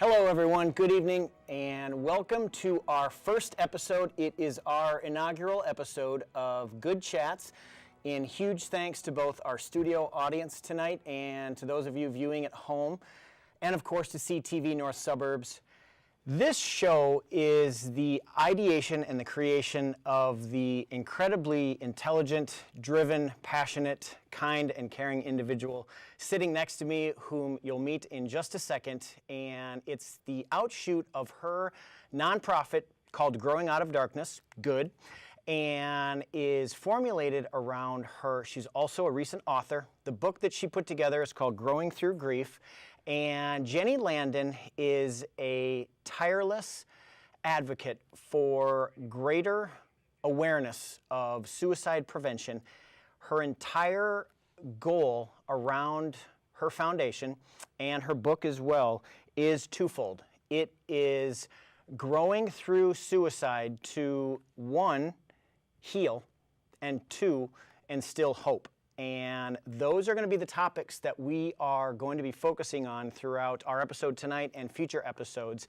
Hello everyone, good evening, and welcome to our first episode. It is our inaugural episode of Good Chats, and huge thanks to both our studio audience tonight and to those of you viewing at home, and of course to CTV North Suburbs. This show is the ideation and the creation of the incredibly intelligent, driven, passionate, kind, and caring individual sitting next to me, whom you'll meet in just a second. And it's the outshoot of her nonprofit called Growing Out of Darkness, Good, and is formulated around her. She's also a recent author. The book that she put together is called Growing Through Grief. And Jenny Landon is a tireless advocate for greater awareness of suicide prevention. Her entire goal around her foundation and her book as well is twofold. It is growing through suicide to, one, heal, and two, instill hope. And those are going to be the topics that we are going to be focusing on throughout our episode tonight and future episodes.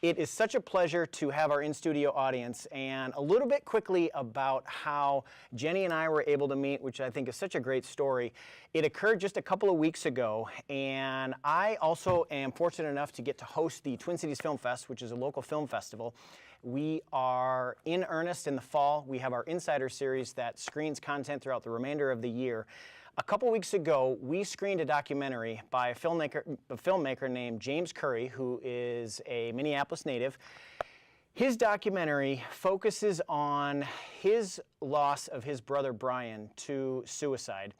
It is such a pleasure to have our in-studio audience, and a little bit quickly about how Jenny and I were able to meet, which I think is such a great story. It occurred just a couple of weeks ago, and I also am fortunate enough to get to host the Twin Cities Film Fest, which is a local film festival. We are in earnest in the fall. We have our Insider series that screens content throughout the remainder of the year. A couple weeks ago, we screened a documentary by a filmmaker named James Curry, who is a Minneapolis native. His documentary focuses on his loss of his brother Brian to suicide.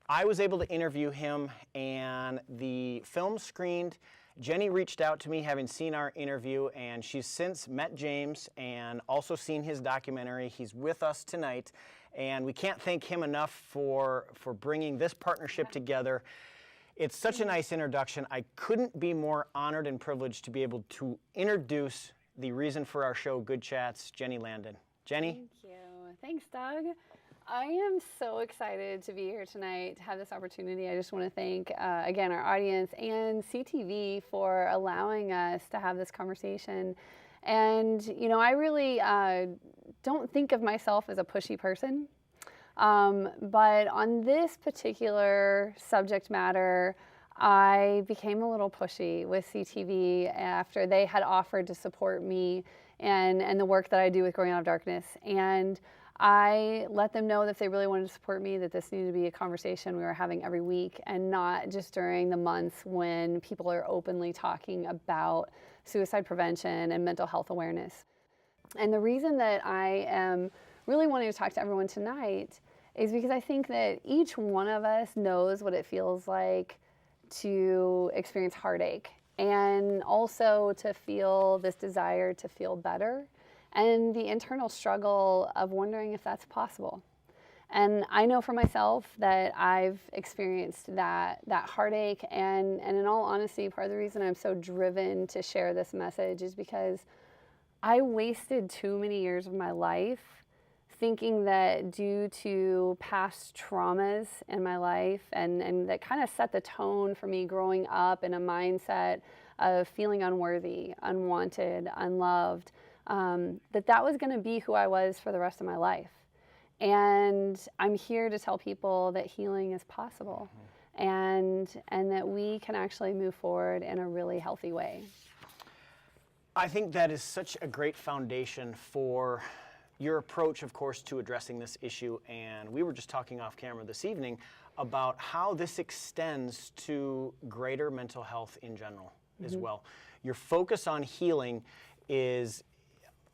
I was able to interview him, and the film screened. Jenny reached out to me having seen our interview, and she's since met James and also seen his documentary. He's with us tonight, and we can't thank him enough for bringing this partnership together. It's such a nice introduction. I couldn't be more honored and privileged to be able to introduce the reason for our show, Good Chats, Jenny Landon. Jenny? Thank you. Thanks, Doug. I am so excited to be here tonight to have this opportunity. I just want to thank, again, our audience and CTV for allowing us to have this conversation. And, you know, I really don't think of myself as a pushy person. But on this particular subject matter, I became a little pushy with CTV after they had offered to support me and the work that I do with Growing Out of Darkness. And I let them know that if they really wanted to support me, that this needed to be a conversation we were having every week and not just during the months when people are openly talking about suicide prevention and mental health awareness. And the reason that I am really wanting to talk to everyone tonight is because I think that each one of us knows what it feels like to experience heartache and also to feel this desire to feel better, and the internal struggle of wondering if that's possible. And I know for myself that I've experienced that heartache, and in all honesty, part of the reason I'm so driven to share this message is because I wasted too many years of my life thinking that due to past traumas in my life, and that kind of set the tone for me growing up in a mindset of feeling unworthy, unwanted, unloved, that was going to be who I was for the rest of my life. And I'm here to tell people that healing is possible, and that we can actually move forward in a really healthy way. I think that is such a great foundation for your approach, of course, to addressing this issue. And we were just talking off camera this evening about how this extends to greater mental health in general as well. Your focus on healing is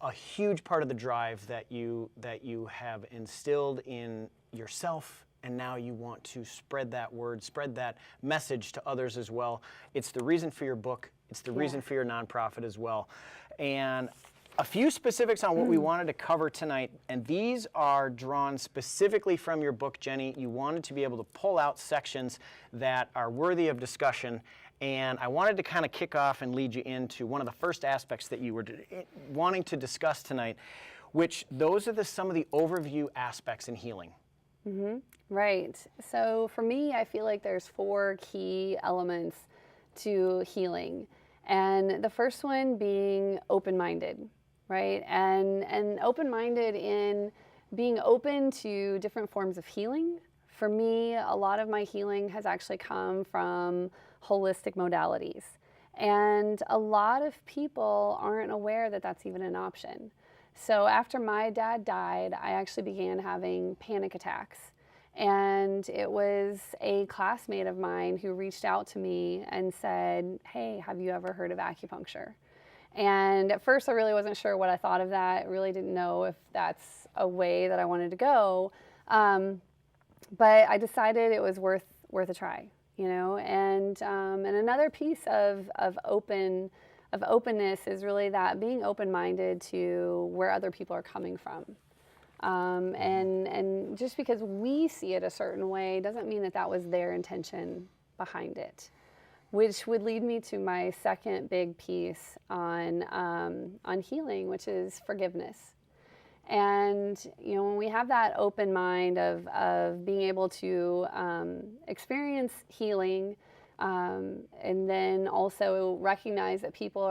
a huge part of the drive that you have instilled in yourself, and now you want to spread that word, spread that message to others as well. It's the reason for your book. It's the reason for your nonprofit as well. And a few specifics on what we wanted to cover tonight, and these are drawn specifically from your book, Jenny. You wanted to be able to pull out sections that are worthy of discussion. And I wanted to kind of kick off and lead you into one of the first aspects that you were wanting to discuss tonight, which those are some of the overview aspects in healing. Right. So for me, I feel like there's 4 key elements to healing. And the first one being open-minded, right? And open-minded in being open to different forms of healing. For me, a lot of my healing has actually come from holistic modalities. And a lot of people aren't aware that that's even an option. So after my dad died, I actually began having panic attacks. And it was a classmate of mine who reached out to me and said, hey, have you ever heard of acupuncture? And at first I really wasn't sure what I thought of that. I really didn't know if that's a way that I wanted to go. But I decided it was worth a try, you know. And another piece of openness is really that being open-minded to where other people are coming from. And just because we see it a certain way doesn't mean that that was their intention behind it, which would lead me to my second big piece on healing, which is forgiveness. And, you know, when we have that open mind of being able to experience healing, and then also recognize that people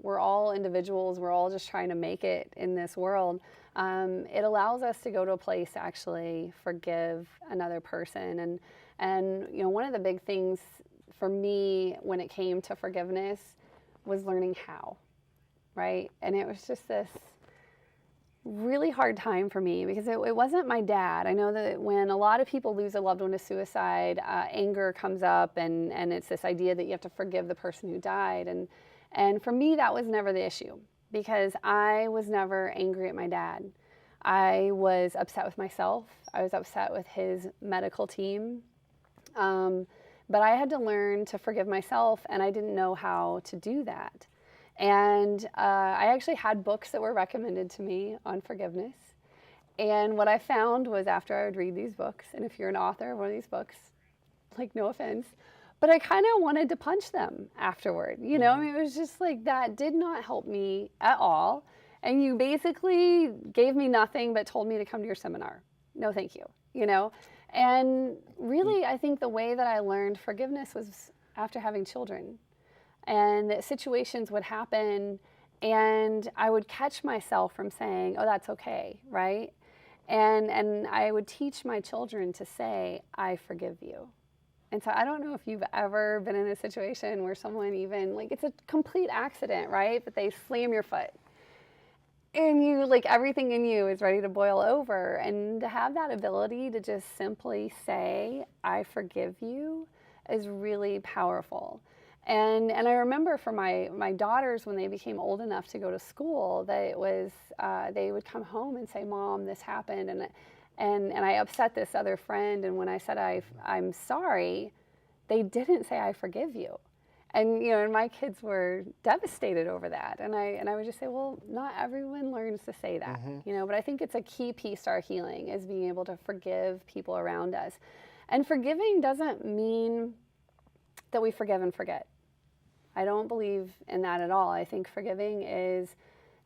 we're all individuals, we're all just trying to make it in this world, it allows us to go to a place to actually forgive another person. And you know, one of the big things for me when it came to forgiveness was learning how, right? And it was just this really hard time for me because it wasn't my dad. I know that when a lot of people lose a loved one to suicide, anger comes up, and it's this idea that you have to forgive the person who died. And for me, that was never the issue because I was never angry at my dad. I was upset with myself. I was upset with his medical team. But I had to learn to forgive myself, and I didn't know how to do that. And I actually had books that were recommended to me on forgiveness. And what I found was after I would read these books, and if you're an author of one of these books, like, no offense, but I kind of wanted to punch them afterward. You know, I mean, it was just like that did not help me at all. And you basically gave me nothing but told me to come to your seminar. No, thank you, you know. And really, I think the way that I learned forgiveness was after having children. And that situations would happen and I would catch myself from saying, oh, that's okay, right? And I would teach my children to say, I forgive you. And so I don't know if you've ever been in a situation where someone even, like, it's a complete accident, right? But they slam your foot. And you, like, everything in you is ready to boil over. And to have that ability to just simply say, I forgive you, is really powerful. And I remember for my daughters, when they became old enough to go to school, that it was, they would come home and say, Mom, this happened. And I upset this other friend. And when I said, I'm sorry, they didn't say, I forgive you. And, you know, and my kids were devastated over that. And I would just say, well, not everyone learns to say that, you know, but I think it's a key piece to our healing is being able to forgive people around us. And forgiving doesn't mean that we forgive and forget. I don't believe in that at all. I think forgiving is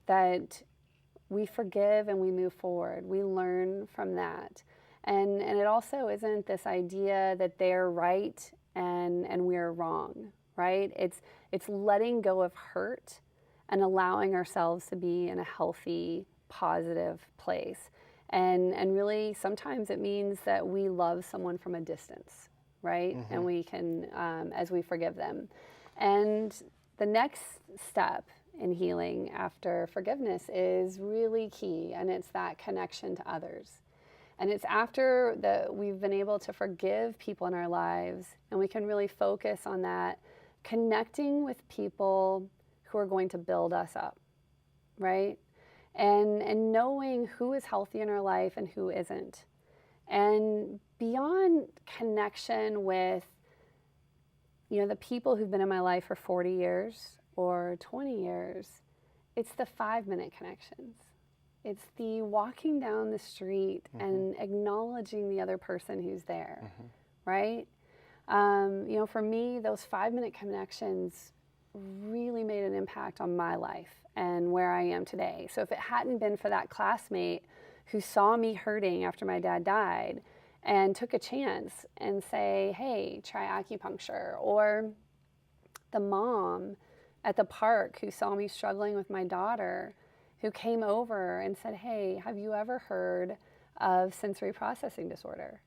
that we forgive and we move forward. We learn from that. And it also isn't this idea that they're right and we're wrong, right? It's letting go of hurt and allowing ourselves to be in a healthy, positive place. And really, sometimes it means that we love someone from a distance, right? And we can, as we forgive them. And the next step in healing after forgiveness is really key, and it's that connection to others. And it's after that we've been able to forgive people in our lives, and we can really focus on that, connecting with people who are going to build us up, right? And knowing who is healthy in our life and who isn't. And beyond connection with, you know, the people who've been in my life for 40 years or 20 years, it's the 5-minute connections. It's the walking down the street and acknowledging the other person who's there, right? You know, for me, those 5-minute connections really made an impact on my life and where I am today. So if it hadn't been for that classmate who saw me hurting after my dad died and took a chance and say, hey, try acupuncture, or the mom at the park who saw me struggling with my daughter, who came over and said, hey, have you ever heard of sensory processing disorder?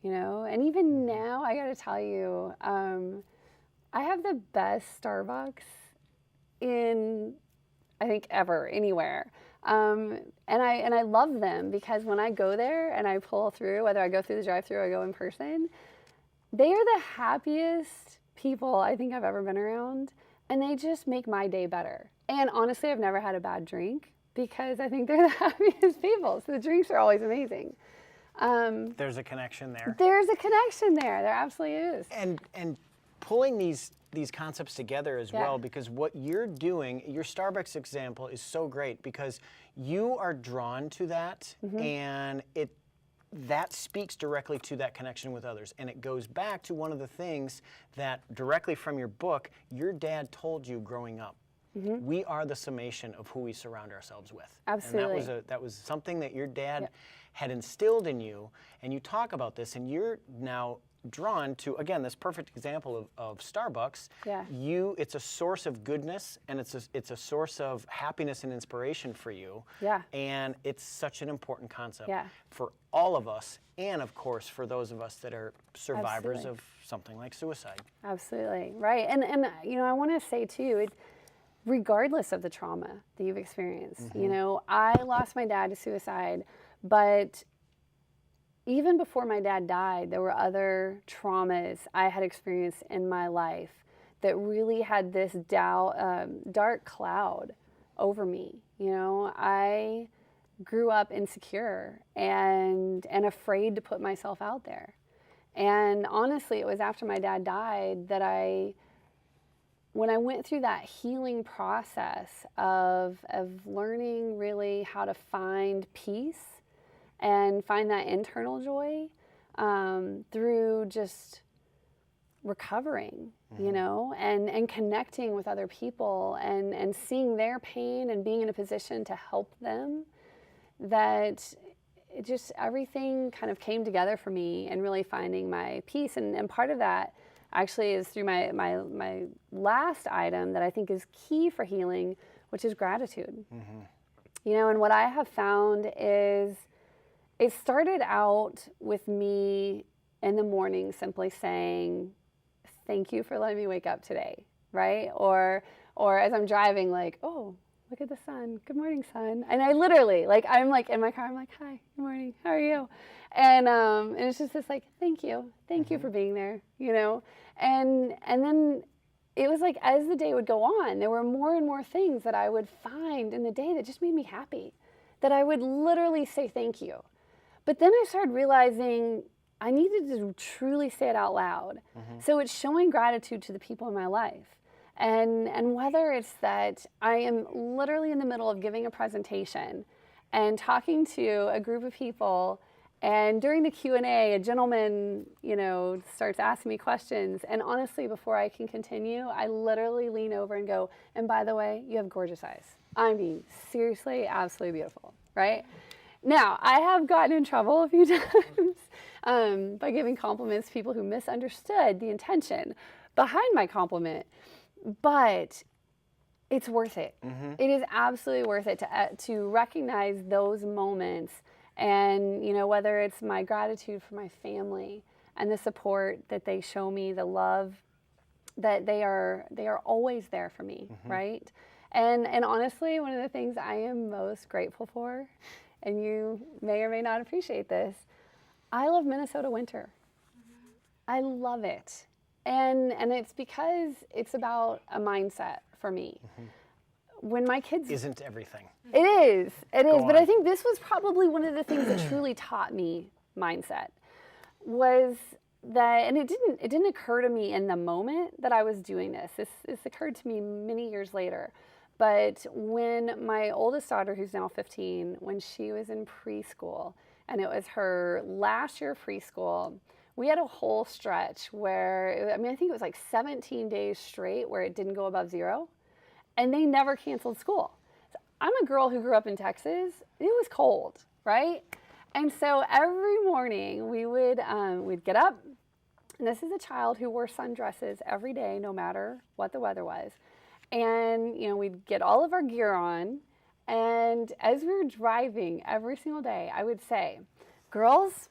You know, and even now, I got to tell you, I have the best Starbucks in, I think, ever, anywhere. And I love them because when I go there and I pull through, whether I go through the drive-thru or I go in person, they are the happiest people I think I've ever been around, and they just make my day better. And honestly, I've never had a bad drink because I think they're the happiest people. So the drinks are always amazing. There's a connection there. There's a connection there. There absolutely is. And pulling these concepts together as well, because what you're doing, your Starbucks example is so great because you are drawn to that, and that speaks directly to that connection with others. And it goes back to one of the things that directly from your book, your dad told you growing up. We are the summation of who we surround ourselves with. Absolutely. And that was something that your dad had instilled in you, and you talk about this, and you're now drawn to, again, this perfect example of Starbucks. It's a source of goodness, and it's a source of happiness and inspiration for you. And it's such an important concept for all of us, and of course for those of us that are survivors of something like suicide. Absolutely, right. And you know, I want to say too, regardless of the trauma that you've experienced, you know, I lost my dad to suicide, but even before my dad died, there were other traumas I had experienced in my life that really had this dark cloud over me. You know, I grew up insecure and afraid to put myself out there. And honestly, it was after my dad died that when I went through that healing process of learning really how to find peace and find that internal joy through just recovering, you know, and connecting with other people and seeing their pain and being in a position to help them, that it just, everything kind of came together for me and really finding my peace. And part of that actually is through my last item that I think is key for healing, which is gratitude. You know, and what I have found is, it started out with me in the morning simply saying, thank you for letting me wake up today, right? Or as I'm driving, like, oh, look at the sun. Good morning, sun. And I literally, like, I'm like in my car, I'm like, hi, good morning, how are you? And it's just this like, thank you for being there, you know? And then it was like, as the day would go on, there were more and more things that I would find in the day that just made me happy, that I would literally say thank you. But then I started realizing I needed to truly say it out loud. So it's showing gratitude to the people in my life. And whether it's that I am literally in the middle of giving a presentation and talking to a group of people, and during the Q&A, a gentleman, you know, starts asking me questions. And honestly, before I can continue, I literally lean over and go, and by the way, you have gorgeous eyes. I mean, seriously, absolutely beautiful, right? Now, I have gotten in trouble a few times by giving compliments to people who misunderstood the intention behind my compliment, but it's worth it. It is absolutely worth it to recognize those moments, and you know, whether it's my gratitude for my family and the support that they show me, the love that they are always there for me, right? And honestly, one of the things I am most grateful for, and you may or may not appreciate this, I love Minnesota winter. I love it. And it's because it's about a mindset for me. When my kids... Isn't everything. It is. But on. I think this was probably one of the things that truly taught me mindset, was that, and it didn't occur to me in the moment that I was doing this. This occurred to me many years later. But when my oldest daughter, who's now 15, when she was in preschool, and it was her last year of preschool, we had a whole stretch where, I think it was like 17 days straight where it didn't go above zero, and they never canceled school. So I'm a girl who grew up in Texas. It was cold, right? And so every morning we would we'd get up, And this is a child who wore sundresses every day, no matter what the weather was. And, you know, we'd get all of our gear on. And as we were driving every single day, I would say, girls,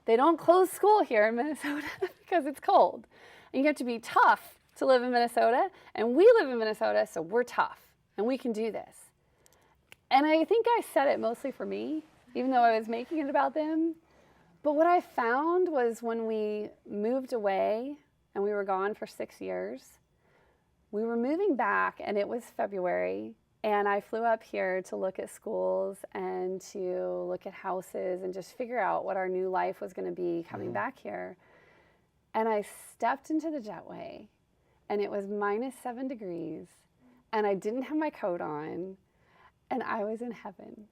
they don't close school here in Minnesota because it's cold. And you have to be tough to live in Minnesota. And we live in Minnesota, so we're tough. And we can do this. And I think I said it mostly for me, even though I was making it about them. But what I found was when we moved away and we were gone for 6 years, we were moving back and it was February. And I flew up here to look at schools and to look at houses and just figure out what our new life was going to be coming back here. And I stepped into the jetway and it was -7 degrees and I didn't have my coat on and I was in heaven.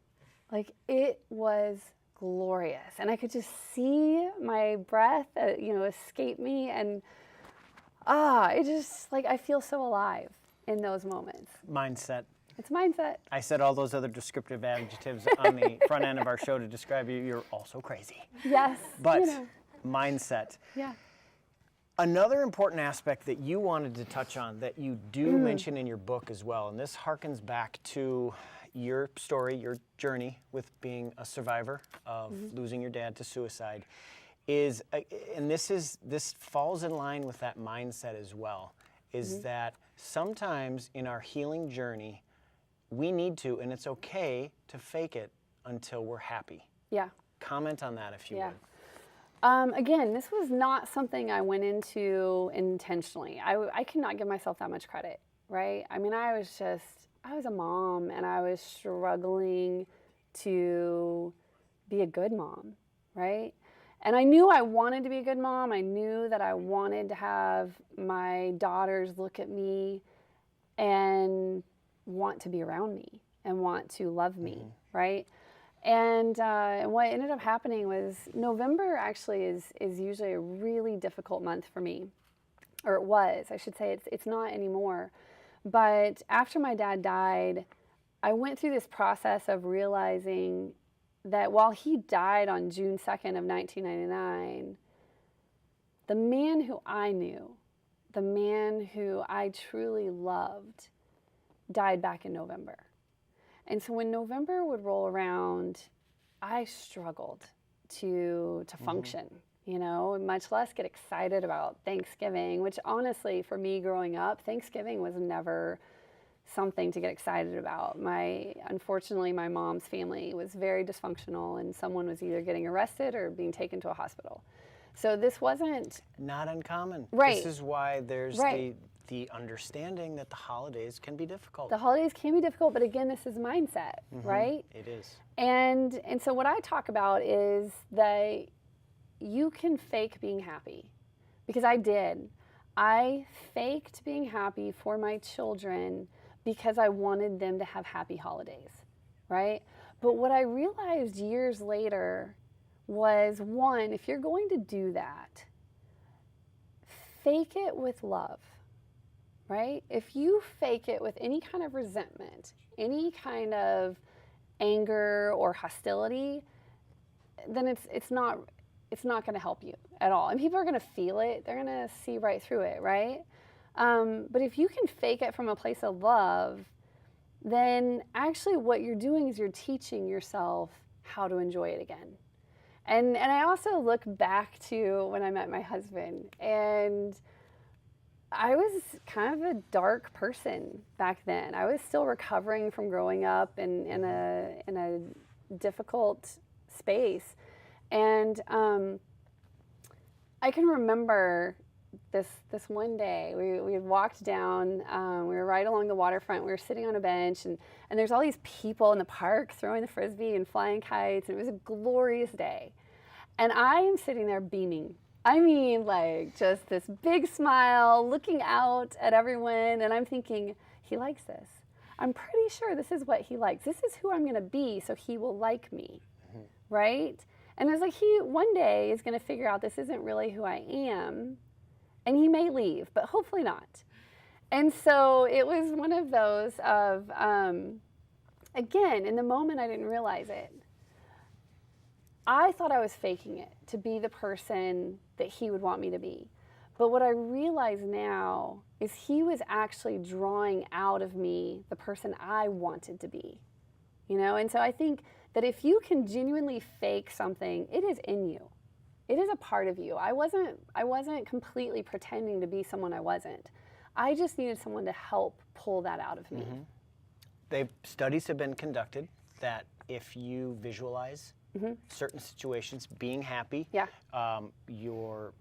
Like, it was glorious. And I could just see my breath, escape me. And it just, like, I feel so alive in those moments. Mindset. It's mindset. I said all those other descriptive adjectives on the front end of our show to describe you. You're also crazy. Yes. But mindset. Yeah. Another important aspect that you wanted to touch on that you do mention in your book as well, and this harkens back to your story, your journey with being a survivor of losing your dad to suicide, is, and this falls in line with that mindset as well, is that sometimes in our healing journey, we need to, and it's okay to fake it until we're happy. Yeah. Comment on that if you would. Again, this was not something I went into intentionally. I cannot give myself that much credit, right? I mean, I was a mom and I was struggling to be a good mom, right? And I knew I wanted to be a good mom. I knew that I wanted to have my daughters look at me and want to be around me and want to love me, right? And what ended up happening was November actually is usually a really difficult month for me, or it was. I should say it's not anymore. But after my dad died, I went through this process of realizing that while he died on June 2nd of 1999, the man who I knew, the man who I truly loved, died back in November. And so when November would roll around, I struggled to function, much less get excited about Thanksgiving, which honestly, for me growing up, Thanksgiving was never something to get excited about. Unfortunately, my mom's family was very dysfunctional and someone was either getting arrested or being taken to a hospital. So this wasn't... Not uncommon. Right. This is why there's the understanding that the holidays can be difficult. The holidays can be difficult, but again, this is mindset, right? It is. And so what I talk about is that you can fake being happy, because I did. I faked being happy for my children because I wanted them to have happy holidays, right? But what I realized years later was, one, if you're going to do that, fake it with love. Right? If you fake it with any kind of resentment, any kind of anger or hostility, then it's not going to help you at all. And people are going to feel it. They're going to see right through it, right? But if you can fake it from a place of love, then actually what you're doing is you're teaching yourself how to enjoy it again. And I also look back to when I met my husband, and I was kind of a dark person back then. I was still recovering from growing up in a difficult space. And I can remember this one day, we had walked down, we were right along the waterfront, we were sitting on a bench, and there's all these people in the park throwing the Frisbee and flying kites, and it was a glorious day. And I am sitting there beaming. I mean, like, just this big smile, looking out at everyone, and I'm thinking, he likes this. I'm pretty sure this is what he likes. This is who I'm going to be, so he will like me, right? And it's like he one day is going to figure out this isn't really who I am, and he may leave, but hopefully not. And so it was one of those of, again, in the moment I didn't realize it. I thought I was faking it to be the person that he would want me to be. But what I realize now is he was actually drawing out of me the person I wanted to be, you know? And so I think that if you can genuinely fake something, it is in you. It is a part of you. I wasn't completely pretending to be someone I wasn't. I just needed someone to help pull that out of me. Studies have been conducted that if you visualize certain situations, being happy, you're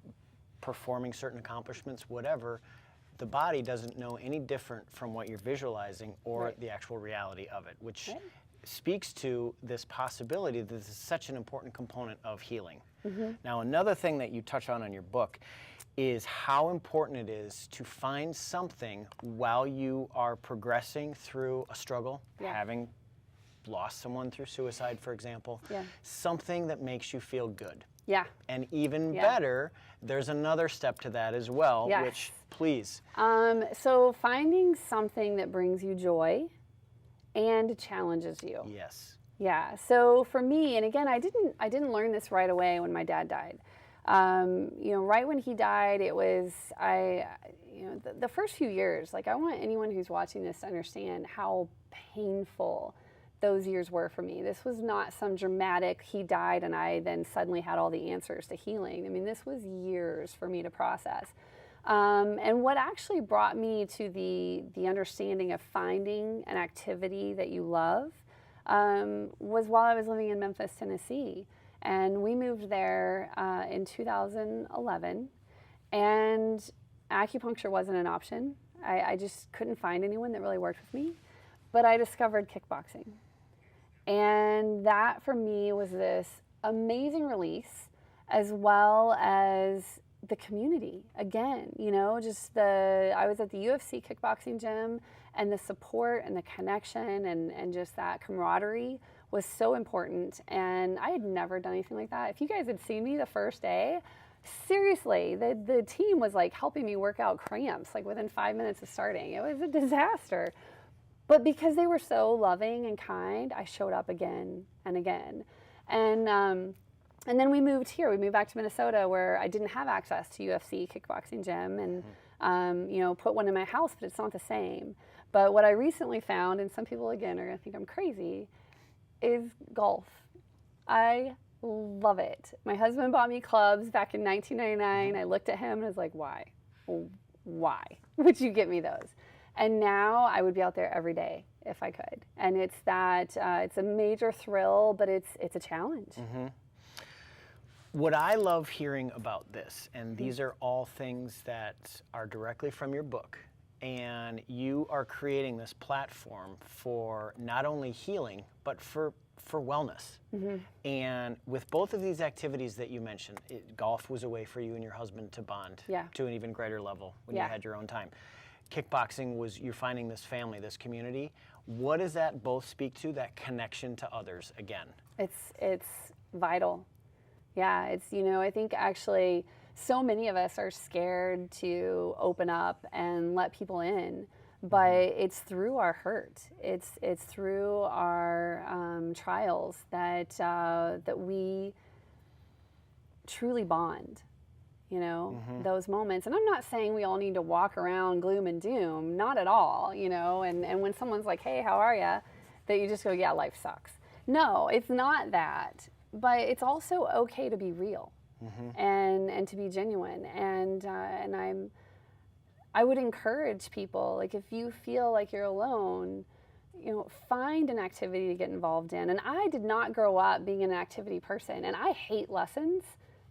performing certain accomplishments, whatever, the body doesn't know any different from what you're visualizing or the actual reality of it, which speaks to this possibility that this is such an important component of healing. Now, another thing that you touch on in your book is how important it is to find something while you are progressing through a struggle, having lost someone through suicide, for example, something that makes you feel good. And even better, there's another step to that as well, which, please. So finding something that brings you joy and challenges you. Yeah. So for me, and again, I didn't learn this right away when my dad died. You know, right when he died, it was the first few years. Like, I want anyone who's watching this to understand how painful those years were for me. This was not some dramatic, he died and I then suddenly had all the answers to healing. I mean, this was years for me to process. And what actually brought me to the understanding of finding an activity that you love was while I was living in Memphis, Tennessee. And we moved there in 2011, and acupuncture wasn't an option. I just couldn't find anyone that really worked with me. But I discovered kickboxing. And that for me was this amazing release, as well as the community. Again, you know, I was at the UFC kickboxing gym, and the support and the connection and just that camaraderie was so important. And I had never done anything like that. If you guys had seen me the first day, seriously, the team was like helping me work out cramps like within 5 minutes of starting. It was a disaster. But because they were so loving and kind, I showed up again and again. And then we moved here. We moved back to Minnesota, where I didn't have access to UFC kickboxing gym, and you know, put one in my house, but it's not the same. But what I recently found, and some people again are gonna think I'm crazy, is golf. I love it. My husband bought me clubs back in 1999. I looked at him and was like, why? Why would you get me those? And now I would be out there every day if I could. And it's that, it's a major thrill, but it's a challenge. What I love hearing about this, and these are all things that are directly from your book, and you are creating this platform for not only healing, but for wellness. And with both of these activities that you mentioned, golf was a way for you and your husband to bond to an even greater level when you had your own time. Kickboxing was you're finding this family, this community. What does that both speak to, that connection to others again? It's vital. Yeah, it's, you know, I think actually so many of us are scared to open up and let people in, but it's through our hurt. It's through our trials that we truly bond. You know, those moments. And I'm not saying we all need to walk around gloom and doom, not at all, you know, and when someone's like, hey, how are you? That you just go, yeah, life sucks. No, it's not that. But it's also okay to be real and to be genuine. And I would encourage people, like, if you feel like you're alone, you know, find an activity to get involved in. And I did not grow up being an activity person, and I hate lessons.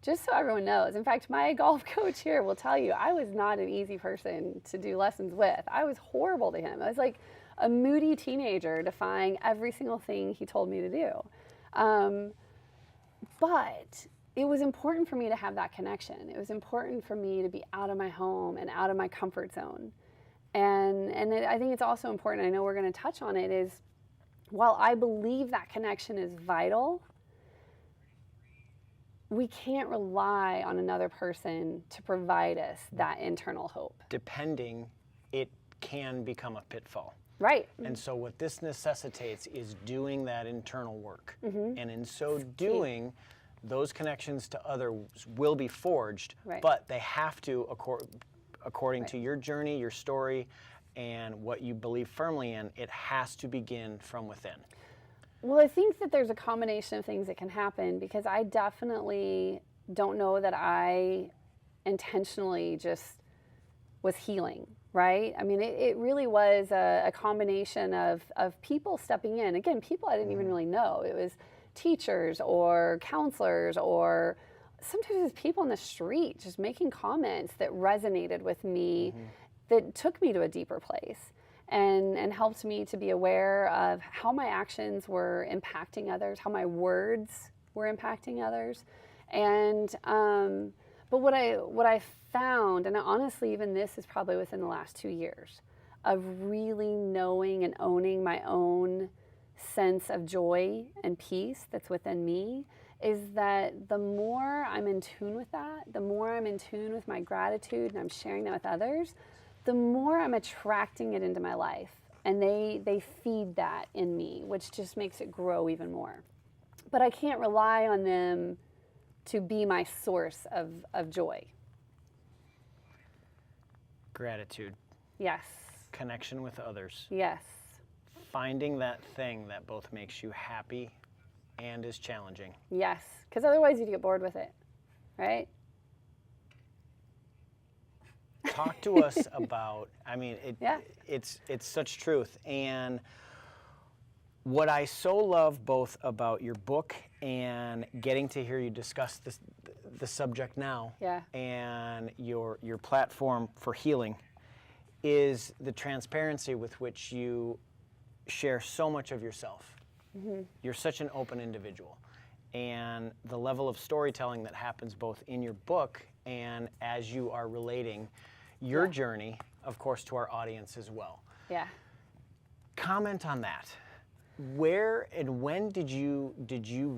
Just so everyone knows. In fact, my golf coach here will tell you I was not an easy person to do lessons with. I was horrible to him. I was like a moody teenager defying every single thing he told me to do. But it was important for me to have that connection. It was important for me to be out of my home and out of my comfort zone. And I think it's also important, I know we're going to touch on it, is while I believe that connection is vital, we can't rely on another person to provide us that internal hope. Depending, it can become a pitfall. Right. And so what this necessitates is doing that internal work. And in so doing, those connections to others will be forged, Right. but they have to, according Right. to your journey, your story, and what you believe firmly in, it has to begin from within. Well, I think that there's a combination of things that can happen, because I definitely don't know that I intentionally just was healing, right? I mean, it really was a combination of people stepping in. Again, people I didn't even really know. It was teachers or counselors, or sometimes it was people in the street just making comments that resonated with me, that took me to a deeper place. And helped me to be aware of how my actions were impacting others, how my words were impacting others. And but what I found, and honestly, even this is probably within the last 2 years, of really knowing and owning my own sense of joy and peace that's within me, is that the more I'm in tune with that, the more I'm in tune with my gratitude and I'm sharing that with others, the more I'm attracting it into my life, and they feed that in me, which just makes it grow even more. But I can't rely on them to be my source of joy. Gratitude, Yes. connection with others, Yes. finding that thing that both makes you happy and is challenging. Yes. Because otherwise you'd get bored with it, right? Talk to us about, I mean, Yeah. it's such truth. And what I so love both about your book and getting to hear you discuss the subject now, Yeah. and your platform for healing, is the transparency with which you share so much of yourself. You're such an open individual. And the level of storytelling that happens both in your book and as you are relating your journey, of course, to our audience as well. Yeah. Comment on that. Where and when did you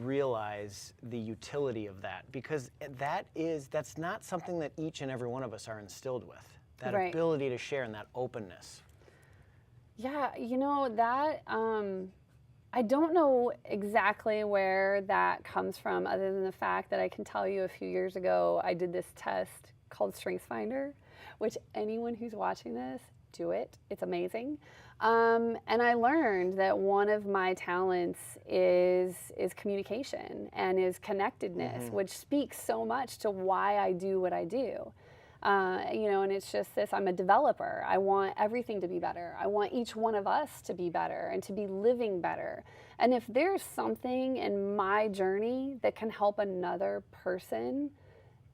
realize the utility of that? Because that's not something that each and every one of us are instilled with. That Right. ability to share and that openness. Yeah, that I don't know exactly where that comes from, other than the fact that I can tell you a few years ago I did this test called StrengthsFinder, which anyone who's watching this, do it. It's amazing. And I learned that one of my talents is communication and is connectedness, which speaks so much to why I do what I do. And it's just this, I'm a developer. I want everything to be better. I want each one of us to be better and to be living better. And if there's something in my journey that can help another person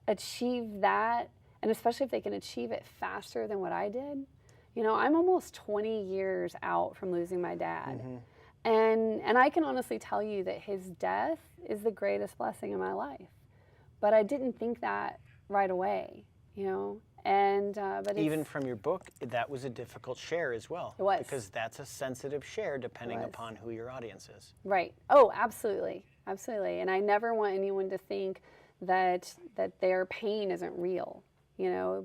achieve that, and especially if they can achieve it faster than what I did, I'm almost 20 years out from losing my dad. And I can honestly tell you that his death is the greatest blessing in my life. But I didn't think that right away. But Even from your book, that was a difficult share as well. It was. Because that's a sensitive share depending upon who your audience is. Right. Oh, absolutely. Absolutely. And I never want anyone to think that their pain isn't real,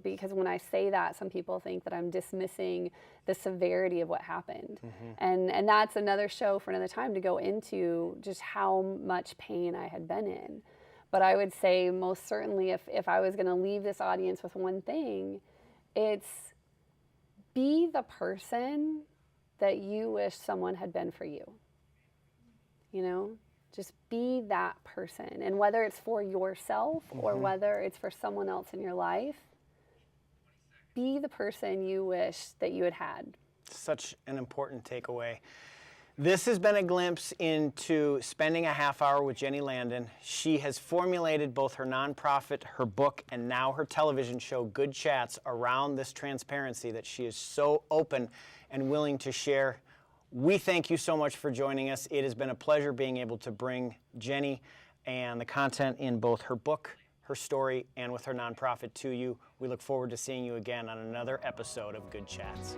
because when I say that, some people think that I'm dismissing the severity of what happened. And that's another show for another time to go into just how much pain I had been in. But I would say most certainly if I was going to leave this audience with one thing, it's be the person that you wish someone had been for you. Just be that person. And whether it's for yourself or whether it's for someone else in your life, be the person you wish that you had had. Such an important takeaway. This has been a glimpse into spending a half hour with Jenny Landon. She has formulated both her nonprofit, her book, and now her television show, Good Chats, around this transparency that she is so open and willing to share. We thank you so much for joining us. It has been a pleasure being able to bring Jenny and the content in both her book, her story, and with her nonprofit to you. We look forward to seeing you again on another episode of Good Chats.